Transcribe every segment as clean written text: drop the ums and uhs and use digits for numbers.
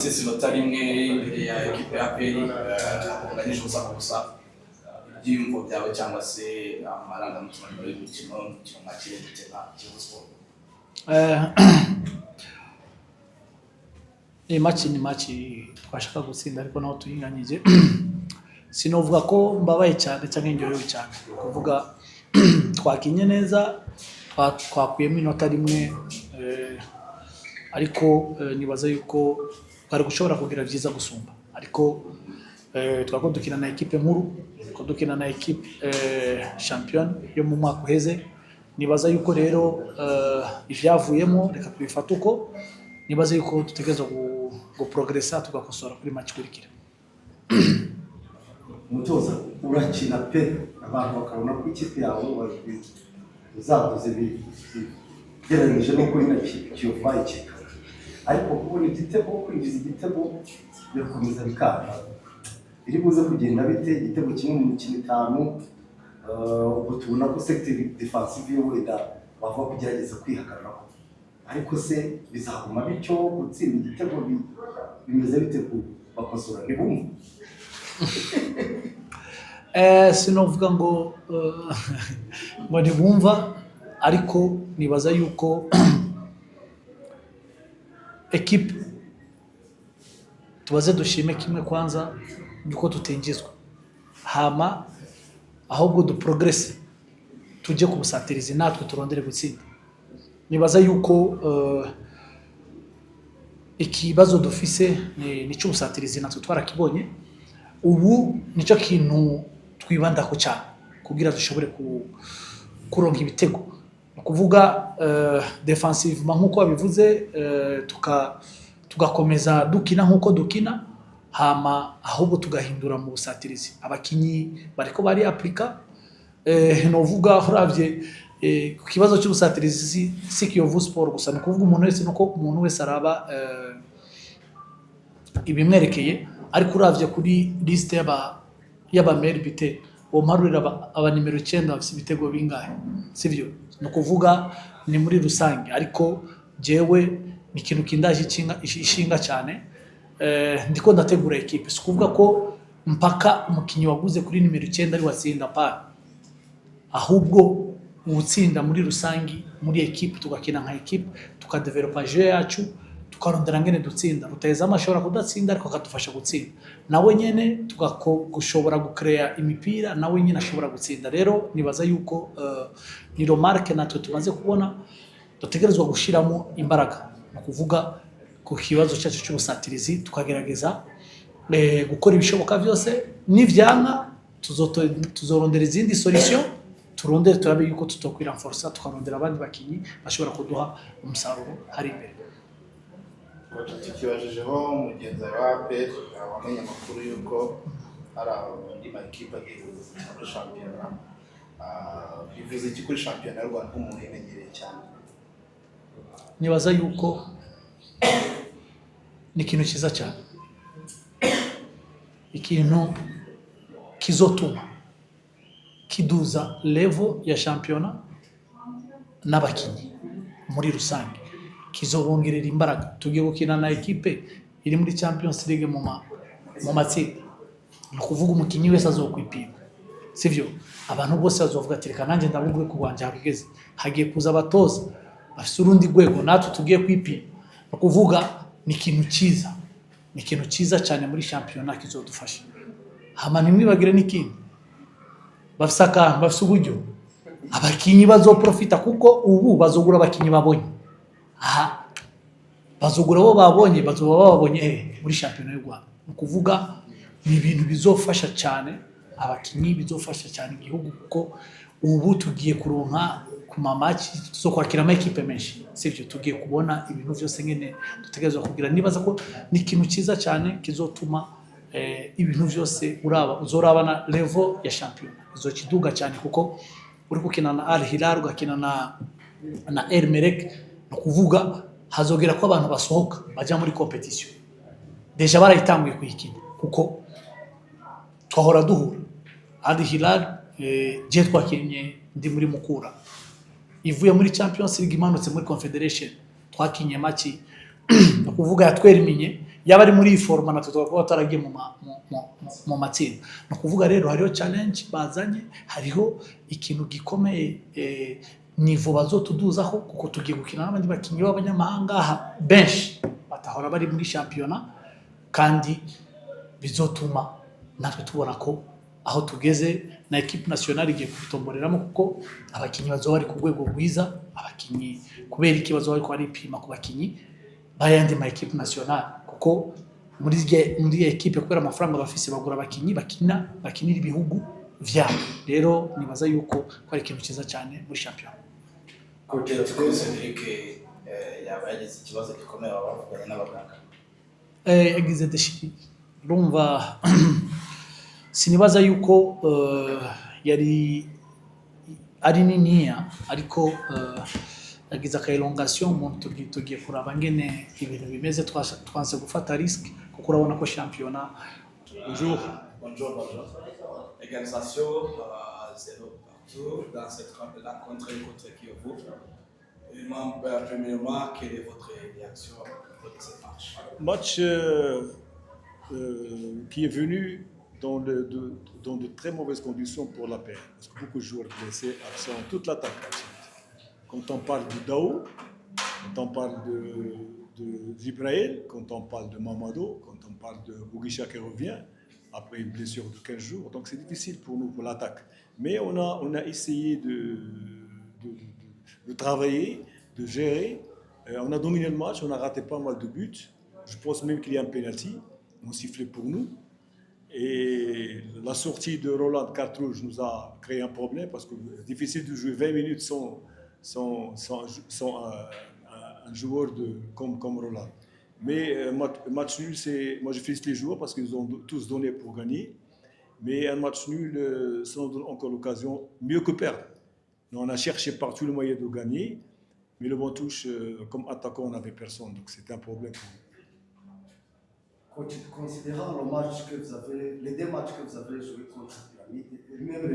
Sisi notari imwe imbere ya equipe ya APR unganisha gusa ibyiyumvo byawe cyangwa se amarangamutima y'umukino makire gutega Kiyovu Sport. Ni match twashaka gutsinda ariko naho tuyinganyije. Sinovuga ko mbabaye cyane cyangwa njyewe cyane kuvuga twakinye neza, twakuyemo inota rimwe, ariko nibaza yuko bari gushobora kugira byiza gusumba, ariko twako dukina na equipe nkuru, ko dukina na equipe champion yo mu mwaka uheze. Nibaza yuko rero ivyavuyemo reka tubifata uko, nibaza yuko dutegereza go progressa tugakosora kuri match kurikira. Umutoza urakina pe abantu bakabona ko ikipe yawe uzavuze bigereranyije no kuri Kiyovu ikika, ariko kubona igitego kwinjiza igitego birakomeza bikanga, biri buze kugenda bite igitego kimwe mu mikino 5, ubwo tubona ko sector defensive yo wenda bava kugerageza kwihagararaho, ariko se bizaguma bityo gutsinda igitego bimeze bite ku bakosora ntibumva? Sinovuga ngo ntibumva, ariko nibaza yuko equipe tubaze dushime kimwe kwanza yuko tutenjizwa, hama ahubwo du progress tujye ku busatirizi natwe turondere gutsinda. Nibaza yuko ikibazo dufise ni cyo busatirizi natwe twarakibonye, ubu nico kintu twibanda ko cyane kugira dushobore kuronka ibitego, kuvuga defensivement nkuko babivuze, tugakomeza dukina nkuko dukina, hama ahubwo tugahindura mu busatirizi. Abakinyi bariko bari aplika, novuga uravye ku kibazo cy'ubusatirizi si Kiyovu Sport gusa, no kuvuga umuntu wese nuko umuntu wese araba ibimwerekeye, ariko uravye kuri liste y'aba meilleur buteur umarurira aba numero 9 bafite ibitego bingahe, sivyo? No kuvuga ni muri rusange, ariko jewe ni kintu kindaje ishinga cyane. Ndiko ndategura equipe, sikuvuga ko mpaka umukinyi waguze kuri numero 9 ari watsinda pa, ahubwo ubutsinda muri rusangi muri equipe, tugakina nka equipe, tukadevelopa jeu yacu, tukarondera ngene dutsinda. Rutayeza ashobora kudatsinda ariko akadufasha gutsinda, nawe nyene tugakoshobora gukrea imipira, nawe nyene ashobora gutsinda. Rero nibaza yuko ni remarque natwe tumaze kubona dutegerezwa gushiramo imbaraga, no kuvuga ku kibazo cyacu cy'ubusatirizi, tukagerageza gukora ibishoboka byose. N'ivyanga tuzorondera izindi solution, turondere turabe yuko tutokwira force, tukarondera abandi bakinyi bashobora kuduha umusaruro hari imbere. Tukibajejeho mugenzi wa APR wamenye amakuru yuko hari andi makipe agiye muri shampiyona, bivuze iki kuri shampiyona y'u Rwanda nk'umuntu yimenyereye cyane? Nibaza yuko ni ikintu cyiza cyane, ikintu kizotuma kiduza level ya shampiyona n'abakinyi muri rusange, kizobongerera imbaraga. Tugiye gukina na equipe iri muri Champions League mu matsinda, no kuvuga umukinyi wese azokwipima, sivyo? Abantu bose bazovuga ati reka nanjye ndabugwe ku Rwanda hageze, hagiye kuza abatoza bafite urundi rwego, natwe tugiye kwipima. No kuvuga ni ikintu cyiza, ni ikintu cyiza cyane muri shampiyona kizodufasha. Hama nimwibagire n'ikindi, bafite uburyo abakinyi bazoprofita, kuko ubu bazogura abakinyi babonye. Aha bazogura bo babonye, bazoba babonye muri shampiyona y'u Rwanda. No kuvuga ni ibintu bizofasha cyane abakinyi, bizofasha cyane igihugu, kuko ubu tugiye kuronka ku mamachi zo kwakira ama equipe menshi, sivyo? Tugiye kubona ibintu byose ngene dutegerezwa kugira. Nibaza ko ni ikintu cyiza cyane kizotuma ibintu byose uzorabana level ya shampiyona izokiduga cyane, kuko uri gukina na Al Hilal, ugakina na El Merreikh, no kuvuga hazogera ko abantu basohoka baja muri competition deja barayitanguye kuyikina, kuko twahora duhura Al Hilal je twakinye ndi muri Mukura, ivuye muri Champions League imanutse muri Confederation, twakinye match no kuvuga yatweriminye yaba ari muri iyi foroma natwe tuba tutaragiye mu matsinda. Ni ukuvuga rero hariho challenge bazanye, hariho ikintu gikomeye nivo bazotuduzaho, kuko tugiye gukina n'abandi bakinnyi b'abanyamahanga benshi batahora bari muri shampiyona, kandi bizotuma natwe tubona ko aho tugeze na equipe nationale igiye kubitomboreramo, kuko abakinnyi bazoba bari ku rwego rwiza, abakinnyi kubera ikibazo bariko baripima ku bakinnyi bayandi ma equipe nationale, kuko muri equipe kubera amafaranga bafise bagura abakinnyi bakinira ibihugu vyabo. Rero nibaza yuko ari ikintu cyiza cyane muri shampiyona. Kuri Cedric yaba yagize ikibazo gikomeye bavuganye n'abaganga. Yagize deshi, urumva sinibaza yuko yari ari niniya, ariko yagize aka elongation. Umuntu tugiye kuraba ngene ibintu bimeze, twanse gufata risk, kuko urabona ko shampiyona. Bonjour. Égalisation 0 partout dans cette rencontre contre Kiyovu. Premièrement, quelle est votre réaction après cette match? Match qui est venu dans de très mauvaises conditions pour la paix, parce que beaucoup de joueurs blessés, absents, toute l'attaque. Quand on parle de Dao, quand on parle de Zibraël, quand on parle de Mamadou, quand on parle de Bouguicha qui revient après une blessure de 15 jours, donc c'est difficile pour nous, pour l'attaque. Mais on a essayé de travailler, de gérer. On a dominé le match, on a raté pas mal de buts. Je pense même qu'il y a un penalty, on sifflait pour nous. Et la sortie de Roland Cartrouge nous a créé un problème, parce que c'est difficile de jouer 20 minutes sans un joueur comme Roland. Mais match nul, moi je félicite les joueurs parce qu'ils ont tous donné pour gagner. Mais un match nul, ça nous donne encore l'occasion, mieux que perdre. On a cherché par tous les moyens de gagner, mais le bon touche, comme attaquant, on n'avait personne, donc c'était un problème pour nous. Considérant le match que vous avez, les 2 matchs que vous avez joués contre Pyramide, et même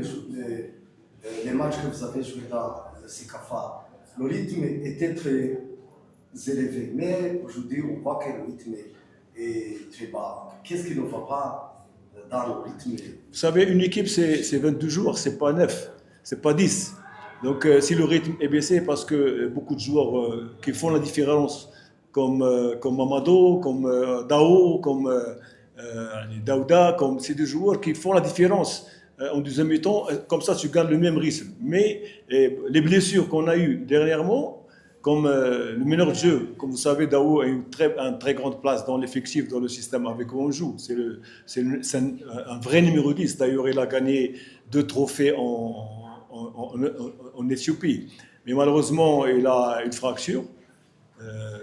les matchs que vous avez joués dans le Sekafa, le rythme était très élevé. Mais aujourd'hui, on voit que le rythme est très bas. Qu'est-ce qui ne va pas dans le rythme? Vous savez, une équipe, c'est 22 jours, c'est pas 9, c'est pas 10. Donc, si le rythme est baissé, parce que beaucoup de joueurs qui font la différence, comme Mamadou, comme Dao, comme Daouda, c'est des joueurs qui font la différence en deuxième mi-temps. Comme ça, tu gagnes le même rythme. Mais les blessures qu'on a eues dernièrement, comme le meneur de jeu, comme vous savez, Dao a une très grande place dans l'effectif, dans le système avec où on joue. C'est un vrai numéro 10. D'ailleurs, il a gagné 2 trophées en Éthiopie. Mais malheureusement, il a une fracture.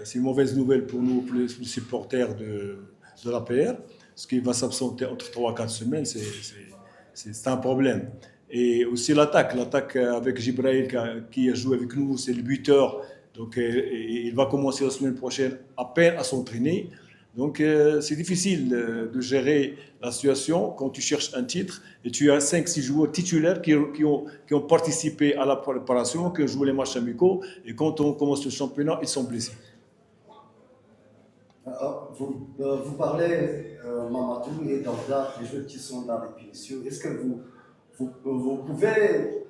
C'est une mauvaise nouvelle pour nous, pour les supporters de l'APR, parce qu'il va s'absenter entre 3 et 4 semaines, c'est un problème. Et aussi l'attaque avec Jibrail qui a joué avec nous, c'est le buteur, donc il va commencer la semaine prochaine à peine à s'entraîner. Donc c'est difficile de gérer la situation quand tu cherches un titre et tu as 5-6 joueurs titulaires qui ont participé à la préparation, qui ont joué les matchs amicaux, et quand on commence le championnat, ils sont blessés. Vous parlez Mamadou et Daouda, les joueurs qui sont dans les punitions. Est-ce que vous pouvez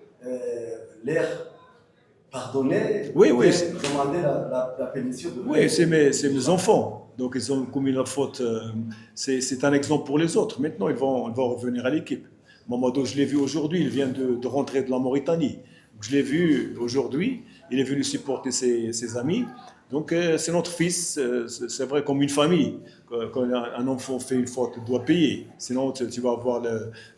leur pardonner? Oui. Demander la punition de Oui, c'est mes enfants. Donc ils ont commis la faute. C'est un exemple pour les autres. Maintenant, ils vont revenir à l'équipe. Mamadou, je l'ai vu aujourd'hui, il vient de rentrer de la Mauritanie. Je l'ai vu aujourd'hui, il est venu supporter ses amis. Donc c'est notre fils, c'est vrai comme une famille. Quand un enfant fait une faute, il doit payer. Sinon, tu vas avoir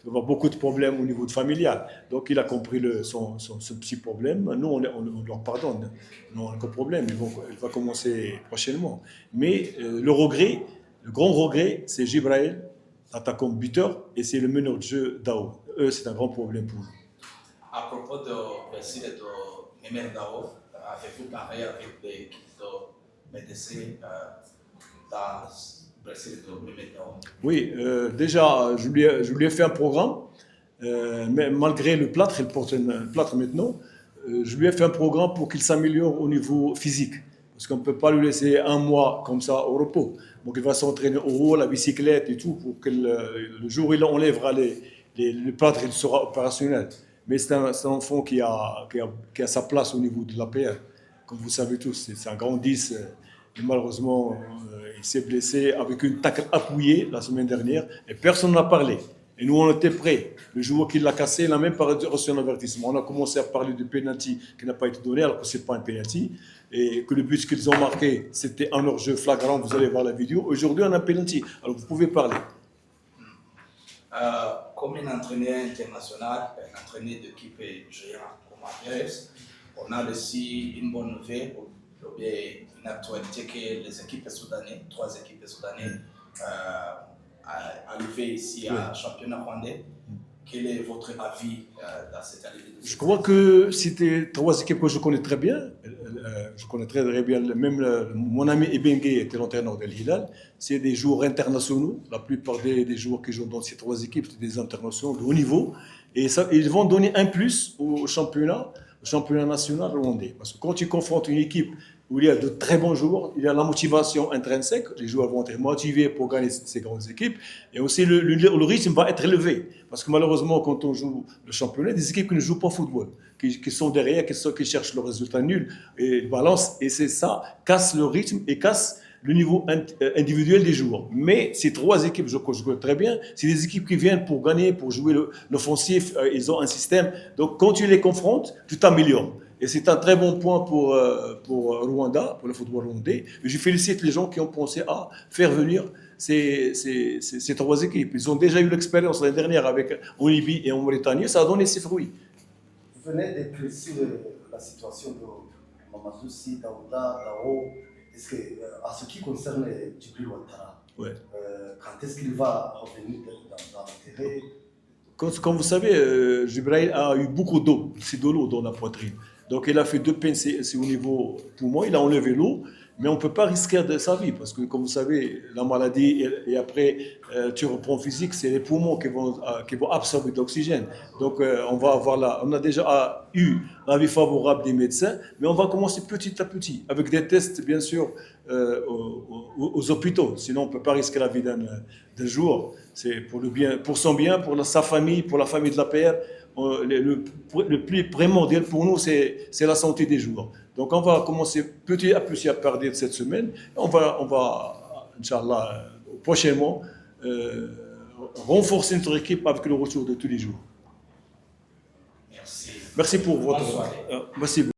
beaucoup de problèmes au niveau familial. Donc il a compris ce petit problème. Nous, on leur pardonne. Non, aucun problème, il va commencer prochainement. Mais le grand regret, c'est Jibraël, attaquant buteur, et c'est le meneur de jeu Dao. Eux, c'est un grand problème pour nous. À propos de Brésil et de Mémé Dao, avez-vous parlé avec l'équipe de médecins dans le Brésil et de Mémé Dao? Oui, déjà, je lui ai fait un programme, mais malgré le plâtre, il porte un plâtre maintenant, je lui ai fait un programme pour qu'il s'améliore au niveau physique. Parce qu'on ne peut pas le laisser un mois comme ça au repos. Donc il va s'entraîner au haut, la bicyclette et tout, pour que le jour où il enlèvera le plâtre, il sera opérationnel. Mais c'est un enfant qui a sa place au niveau de l'APR. Comme vous savez tous, c'est un grand 10. Et malheureusement, il s'est blessé avec une tacle appuyée la semaine dernière et personne n'a parlé. Et nous, on était prêts. Le joueur qui l'a cassé, il n'a même pas reçu un avertissement. On a commencé à parler du penalty qui n'a pas été donné, alors que ce n'est pas un penalty. Et que le but qu'ils ont marqué, c'était un hors-jeu flagrant. Vous allez voir la vidéo. Aujourd'hui, on a un penalty. Alors, vous pouvez parler. Comme un entraîneur international, un entraîneur d'équipe géante comme APRS, on a aussi une bonne nouvelle, ou bien une actualité que les équipes soudanaises, 3 équipes soudanaises, arrivées ici à championnat rwandais. Quel est votre avis dans cette arrivée? Je crois que c'était 3 équipes que je connais très bien. Je connais très bien, même mon ami Ebengue était l'entraîneur de l'Hilal. C'est des joueurs internationaux. La plupart des joueurs qui jouent dans ces 3 équipes, c'est des internationaux de haut niveau. Et ça, ils vont donner un plus au championnat national rwandais. Parce que quand tu confrontes une équipe où il y a de très bons joueurs, il y a la motivation intrinsèque, les joueurs vont être motivés pour gagner ces grandes équipes, et aussi le rythme va être élevé. Parce que malheureusement, quand on joue le championnat, des équipes qui ne jouent pas au football, qui sont derrière, qui cherchent le résultat nul, et balancent, et c'est ça, casse le rythme et casse le niveau individuel des joueurs. Mais ces 3 équipes, je connais très bien, c'est des équipes qui viennent pour gagner, pour jouer l'offensif, ils ont un système. Donc quand tu les confrontes, tu t'améliores. Et c'est un très bon point pour Rwanda, pour le football rwandais. Et je félicite les gens qui ont pensé à faire venir ces 3 équipes. Ils ont déjà eu l'expérience l'année dernière en Libye et en Mauritanie. Ça a donné ses fruits. Vous venez de préciser la situation de Mamadou Sy, Daouda, Dao. Est-ce que, à ce qui concerne Djibril Ouattara, Ouais. quand est-ce qu'il va revenir dans l'intérêt? Comme vous savez, Djibril a eu beaucoup d'eau, c'est de l'eau dans la poitrine. Donc il a fait 2 pincées, c'est au niveau poumon, il a enlevé l'eau, mais on ne peut pas risquer de sa vie parce que, comme vous savez, la maladie et après tu reprends physique, c'est les poumons qui vont absorber de l'oxygène. Donc on a déjà eu l'avis favorable des médecins, mais on va commencer petit à petit avec des tests, bien sûr, aux hôpitaux. Sinon, on ne peut pas risquer la vie d'un joueur. C'est pour son bien, pour sa famille, pour la famille de l'APR. Le plus primordial pour nous, c'est la santé des joueurs. Donc, on va commencer petit à petit à partir de cette semaine. On va Inch'Allah, prochainement, renforcer notre équipe avec le retour de tous les jours. Merci. Merci pour votre... Bonsoir. Merci beaucoup.